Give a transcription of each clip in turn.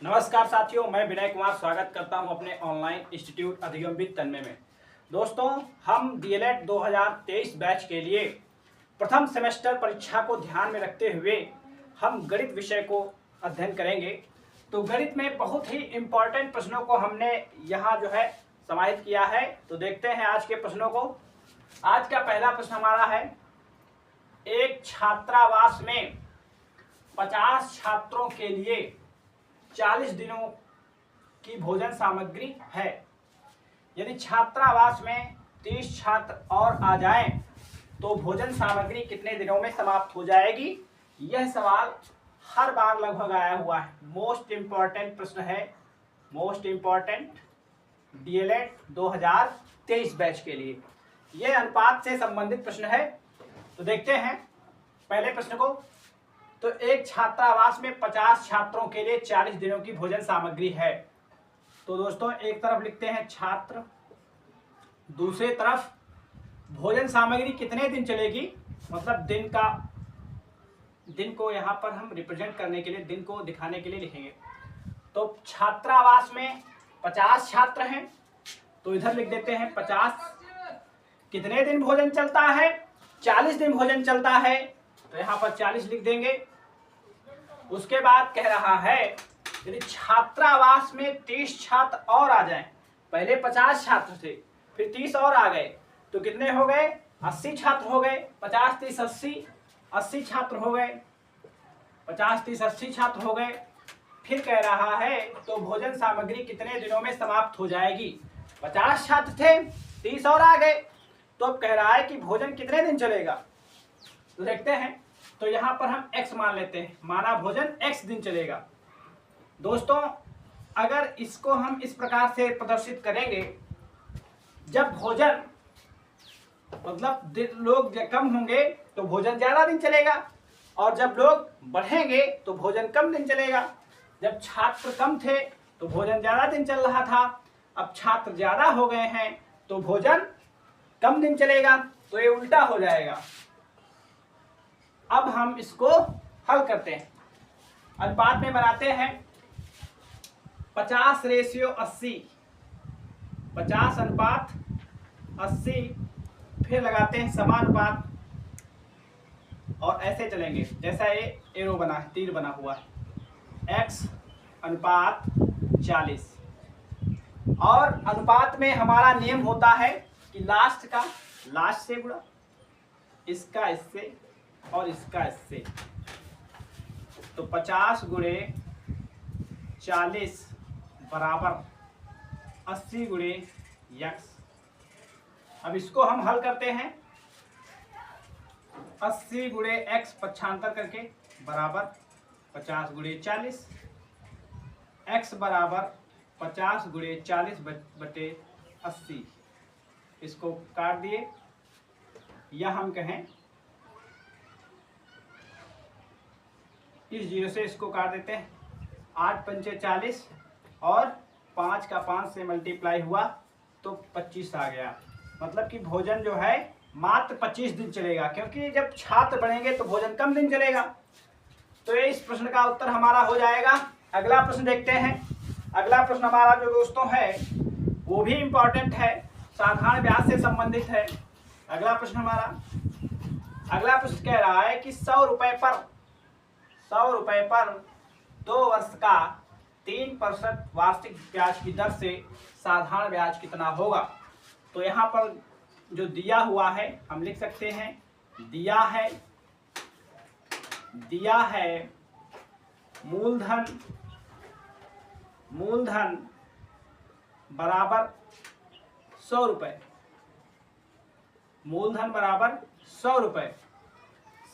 नमस्कार साथियों, मैं विनय कुमार स्वागत करता हूं अपने ऑनलाइन इंस्टीट्यूट अधिगम्य तन्मय में। दोस्तों, हम डीएलएड 2023 बैच के लिए प्रथम सेमेस्टर परीक्षा को ध्यान में रखते हुए हम गणित विषय को अध्ययन करेंगे। तो गणित में बहुत ही इम्पोर्टेंट प्रश्नों को हमने यहाँ जो है समाहित किया है। तो देखते हैं आज के प्रश्नों को। आज का पहला प्रश्न हमारा है, एक छात्रावास में 50 छात्रों के लिए 40 दिनों की भोजन सामग्री है। यदि छात्रावास में 30 छात्र और आ जाएं तो भोजन सामग्री कितने दिनों में समाप्त हो जाएगी? यह सवाल हर बार लगभग आया हुआ है। मोस्ट इम्पॉर्टेंट प्रश्न है, मोस्ट इम्पॉर्टेंट डीएलएड 2023 बैच के लिए। यह अनुपात से संबंधित प्रश्न है। तो देखते हैं पहले प्रश्न को। तो एक छात्रावास में 50 छात्रों के लिए 40 दिनों की भोजन सामग्री है। तो दोस्तों, एक तरफ लिखते हैं छात्र, दूसरे तरफ भोजन सामग्री कितने दिन चलेगी, मतलब दिन को यहाँ पर हम रिप्रेजेंट करने के लिए, दिन को दिखाने के लिए लिखेंगे। तो छात्रावास में 50 छात्र हैं, तो इधर लिख देते हैं 50। कितने दिन भोजन चलता है? 40 दिन भोजन चलता है, तो यहाँ पर 40 लिख देंगे। उसके बाद कह रहा है, यदि छात्रावास में 30 छात्र और आ जाएं, पहले 50 छात्र थे, फिर 30 और आ गए, तो कितने हो गए? 80 छात्र हो गए। 50 30 80, 80 छात्र हो गए। 50 30 80 छात्र हो गए। फिर कह रहा है, तो भोजन सामग्री कितने दिनों में समाप्त हो जाएगी? 50 छात्र थे, 30 और आ गए, तो अब कह रहा है कि भोजन कितने दिन चलेगा। तो देखते हैं। तो यहाँ पर हम x मान लेते हैं, माना भोजन x दिन चलेगा। दोस्तों, अगर इसको हम इस प्रकार से प्रदर्शित करेंगे, जब भोजन मतलब लोग कम होंगे तो भोजन ज़्यादा दिन चलेगा, और जब लोग बढ़ेंगे तो भोजन कम दिन चलेगा। जब छात्र कम थे तो भोजन ज़्यादा दिन चल रहा था, अब छात्र ज़्यादा हो गए हैं तो भोजन कम दिन चलेगा। तो ये उल्टा हो जाएगा। अब हम इसको हल करते हैं, अनुपात में बनाते हैं। 50:80, 50 अनुपात 80, फिर लगाते हैं समानुपात, और ऐसे चलेंगे जैसा ये एरो बना है, तीर बना हुआ है। x अनुपात 40। और अनुपात में हमारा नियम होता है कि लास्ट से गुणा, इसका इससे और इसका इससे। तो 50 गुणे 40 बराबर 80 गुणे x। अब इसको हम हल करते हैं। 80 गुणे x पक्षांतर करके बराबर 50 गुणे 40। x बराबर 50 गुणे 40 बटे 80। इसको काट दिए, या हम कहें इस 0 से इसको काट देते हैं। 8 पंचे 40, और 5 का 5 से मल्टीप्लाई हुआ तो 25 आ गया। मतलब कि भोजन जो है मात्र 25 दिन चलेगा, क्योंकि जब छात्र बढ़ेंगे तो भोजन कम दिन चलेगा। तो ये इस प्रश्न का उत्तर हमारा हो जाएगा। अगला प्रश्न देखते हैं। अगला प्रश्न हमारा जो दोस्तों है वो भी इम्पोर्टेंट है, साधारण ब्याज से संबंधित है। अगला प्रश्न कह रहा है कि 100 रुपए पर 2 वर्ष का 3% वार्षिक ब्याज की दर से साधारण ब्याज कितना होगा। तो यहाँ पर जो दिया हुआ है हम लिख सकते हैं, दिया है मूलधन बराबर 100 रुपए। मूलधन बराबर 100 रुपए।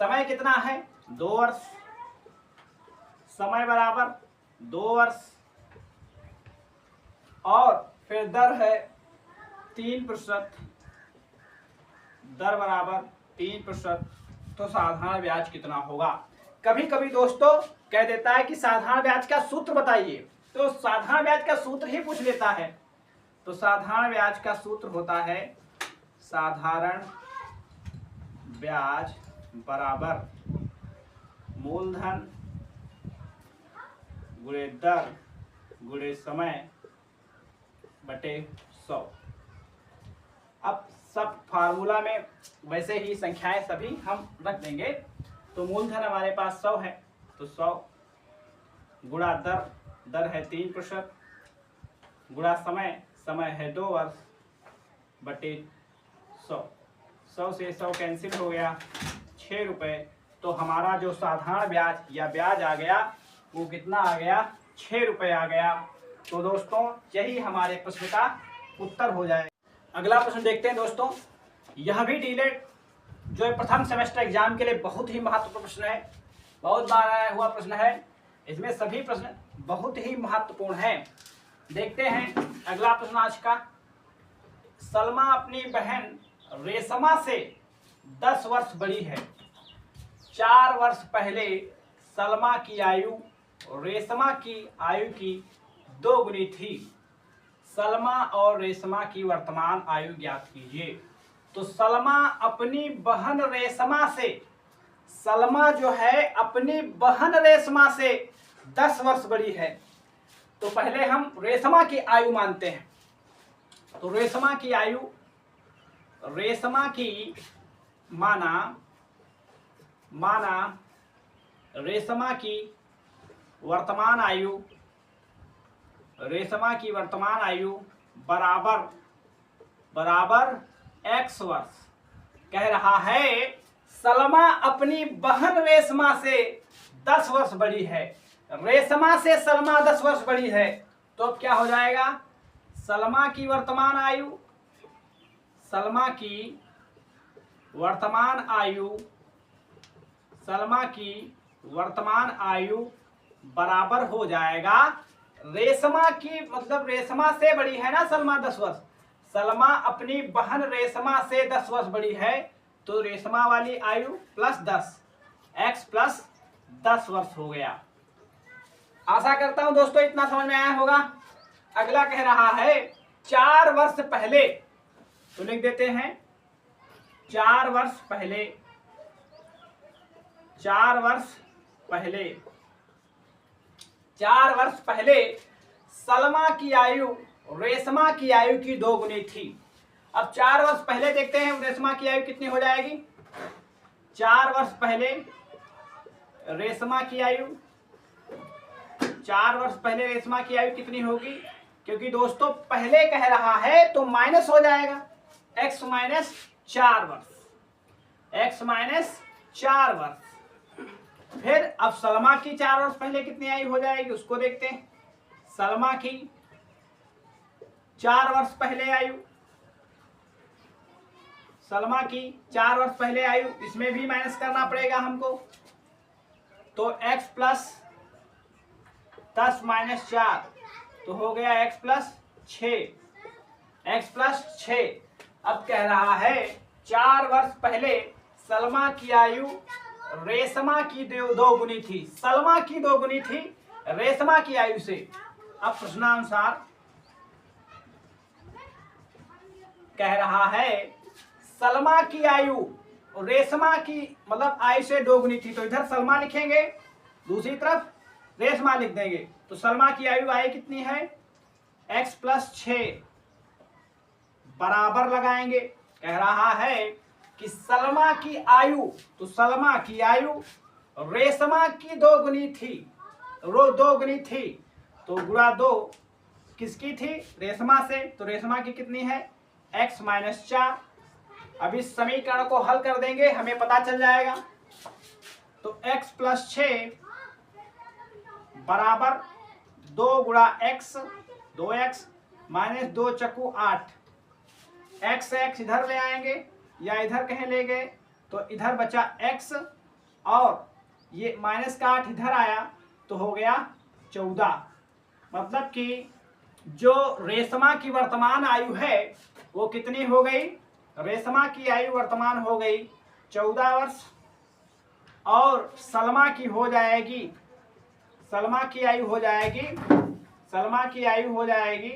समय कितना है? 2 वर्ष। समय बराबर 2 वर्ष, और फिर दर है 3%। दर बराबर 3%। तो साधारण ब्याज कितना होगा? कभी कभी दोस्तों कह देता है कि साधारण ब्याज का सूत्र बताइए, तो साधारण ब्याज का सूत्र ही पूछ लेता है। तो साधारण ब्याज का सूत्र होता है, साधारण ब्याज बराबर मूलधन गुणे दर गुणे समय बटे 100। अब सब फार्मूला में वैसे ही संख्याएं सभी हम रख देंगे। तो मूलधन हमारे पास 100 है, तो 100 गुणा दर, दर है 3%, गुणा समय, समय है 2 वर्ष, बटे 100। 100 से 100 कैंसिल हो गया, 6 रुपये। तो हमारा जो साधारण ब्याज या ब्याज आ गया वो कितना आ गया, 6 रुपये आ गया। तो दोस्तों यही हमारे प्रश्न का उत्तर हो जाए। अगला प्रश्न देखते हैं दोस्तों। यह भी डीलेट जो है प्रथम सेमेस्टर एग्जाम के लिए बहुत ही महत्वपूर्ण प्रश्न है, बहुत बार आया हुआ प्रश्न है। इसमें सभी प्रश्न बहुत ही महत्वपूर्ण हैं। देखते हैं अगला प्रश्न आज का। सलमा अपनी बहन रेशमा से 10 वर्ष बड़ी है। 4 वर्ष पहले सलमा की आयु रेशमा की आयु की 2 गुनी थी। सलमा और रेशमा की वर्तमान आयु ज्ञात कीजिए। तो सलमा अपनी बहन रेशमा से, सलमा जो है अपनी बहन रेशमा से 10 वर्ष बड़ी है। तो पहले हम रेशमा की आयु मानते हैं। तो रेशमा की आयु, रेशमा की माना रेशमा की वर्तमान आयु, रेशमा की वर्तमान आयु बराबर x वर्ष। कह रहा है सलमा अपनी बहन रेशमा से 10 वर्ष बड़ी है। रेशमा से सलमा 10 वर्ष बड़ी है, तो अब क्या हो जाएगा, सलमा की वर्तमान आयु, सलमा की वर्तमान आयु, सलमा की वर्तमान आयु बराबर हो जाएगा रेशमा की, मतलब रेशमा से बड़ी है ना सलमा 10 वर्ष। सलमा अपनी बहन रेशमा से 10 वर्ष बड़ी है, तो रेशमा वाली आयु प्लस 10, x प्लस 10 वर्ष हो गया। आशा करता हूं दोस्तों इतना समझ में आया होगा। अगला कह रहा है 4 वर्ष पहले, तो लिख देते हैं 4 वर्ष पहले, 4 वर्ष पहले, 4 वर्ष पहले सलमा की आयु रेशमा की आयु की 2 गुनी थी। अब 4 वर्ष पहले देखते हैं रेशमा की आयु कितनी हो जाएगी। 4 वर्ष पहले रेशमा की आयु, 4 वर्ष पहले रेशमा की आयु कितनी होगी, क्योंकि दोस्तों पहले कह रहा है तो माइनस हो जाएगा, x माइनस 4 वर्ष, x माइनस 4 वर्ष। फिर अब सलमा की 4 वर्ष पहले कितनी आयु हो जाएगी उसको देखते हैं। सलमा की 4 वर्ष पहले आयु, सलमा की 4 वर्ष पहले आयु, इसमें भी माइनस करना पड़ेगा हमको। तो x प्लस 10 माइनस 4, तो हो गया x प्लस 6, x प्लस 6। अब कह रहा है 4 वर्ष पहले सलमा की आयु रेशमा की 2 गुनी थी, सलमा की 2 गुनी थी रेशमा की आयु से। अब प्रश्नानुसार कह रहा है सलमा की आयु रेशमा की मतलब आयु से 2 गुनी थी, तो इधर सलमा लिखेंगे, दूसरी तरफ रेशमा लिख देंगे। तो सलमा की आयु कितनी है, x प्लस 6 बराबर लगाएंगे। कह रहा है कि सलमा की आयु, तो सलमा की आयु रेशमा की 2 गुनी थी, 2 गुनी थी, तो गुणा 2 किसकी थी, रेशमा से, तो रेशमा की कितनी है, x माइनस 4। अब इस समीकरण को हल कर देंगे, हमें पता चल जाएगा। तो x प्लस 6 बराबर 2 गुणा x, 2x माइनस 2 चक्कू 8, x इधर ले आएंगे या इधर कहीं ले गए, तो इधर बचा x और ये माइनस का 8 इधर आया, तो हो गया 14। मतलब कि जो रेशमा की वर्तमान आयु है वो कितनी हो गई, रेशमा की आयु वर्तमान हो गई 14 वर्ष, और सलमा की हो जाएगी, सलमा की आयु हो जाएगी, सलमा की आयु हो जाएगी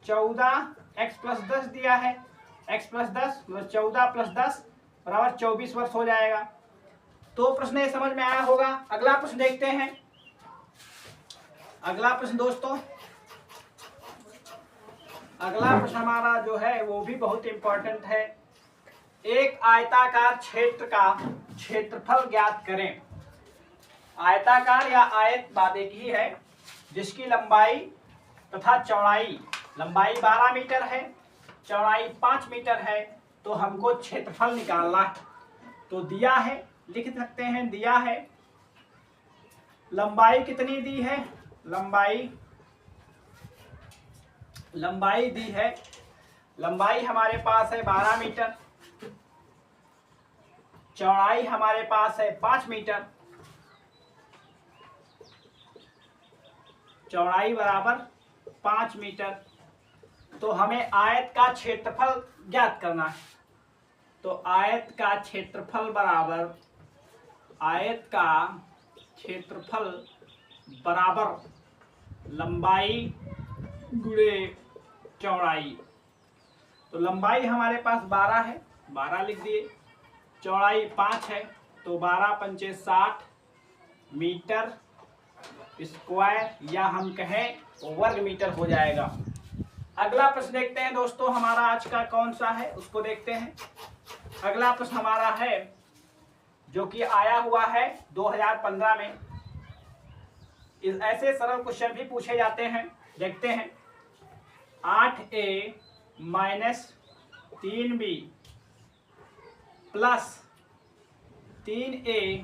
14, x प्लस 10 दिया है, x प्लस 10 14 प्लस 10 बराबर 24 वर्ष हो जाएगा। तो प्रश्न ये समझ में आया होगा। अगला प्रश्न देखते हैं। अगला प्रश्न दोस्तों अगला प्रश्न हमारा जो है वो भी बहुत इंपॉर्टेंट है। एक आयताकार क्षेत्र का क्षेत्रफल ज्ञात करें। आयताकार या आयत बात एक ही है, जिसकी लंबाई तथा चौड़ाई, लंबाई 12 मीटर है, चौड़ाई 5 मीटर है, तो हमको क्षेत्रफल निकालना है। तो दिया है, लिख सकते हैं, दिया है लंबाई कितनी दी है, लंबाई दी है, लंबाई हमारे पास है 12 मीटर, चौड़ाई हमारे पास है 5 मीटर, चौड़ाई बराबर 5 मीटर। तो हमें आयत का क्षेत्रफल ज्ञात करना है। तो आयत का क्षेत्रफल बराबर लंबाई गुणे चौड़ाई। तो लंबाई हमारे पास 12 है, 12 लिख दिए, चौड़ाई 5 है, तो 12 पंचे 60 मीटर स्क्वायर, या हम कहें वर्ग मीटर हो जाएगा। अगला प्रश्न देखते हैं दोस्तों, हमारा आज का कौन सा है उसको देखते हैं। अगला प्रश्न हमारा है जो कि आया हुआ है 2015 में। इस ऐसे सरल क्वेश्चन भी पूछे जाते हैं, देखते हैं। 8a minus 3b plus 3a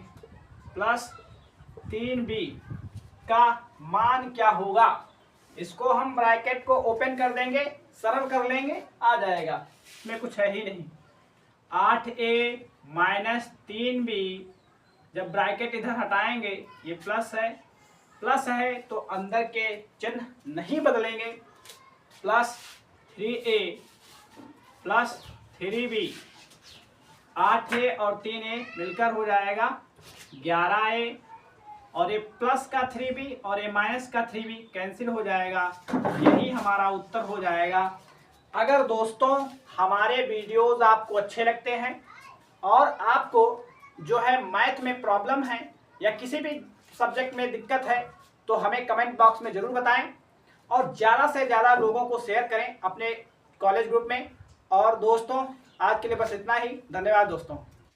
plus 3b का मान क्या होगा। इसको हम ब्रैकेट को ओपन कर देंगे, सरल कर लेंगे, आ जाएगा, इसमें कुछ है ही नहीं। 8a माइनस 3b, जब ब्रैकेट इधर हटाएंगे, ये प्लस है तो अंदर के चिन्ह नहीं बदलेंगे, plus 3a plus 3b, 8a और 3a मिलकर हो जाएगा 11a, और ये प्लस का 3b और ये माइनस का 3b कैंसिल हो जाएगा, यही हमारा उत्तर हो जाएगा। अगर दोस्तों हमारे वीडियोस आपको अच्छे लगते हैं और आपको जो है मैथ में प्रॉब्लम है या किसी भी सब्जेक्ट में दिक्कत है, तो हमें कमेंट बॉक्स में ज़रूर बताएं और ज़्यादा से ज़्यादा लोगों को शेयर करें अपने कॉलेज ग्रुप में। और दोस्तों आज के लिए बस इतना ही, धन्यवाद दोस्तों।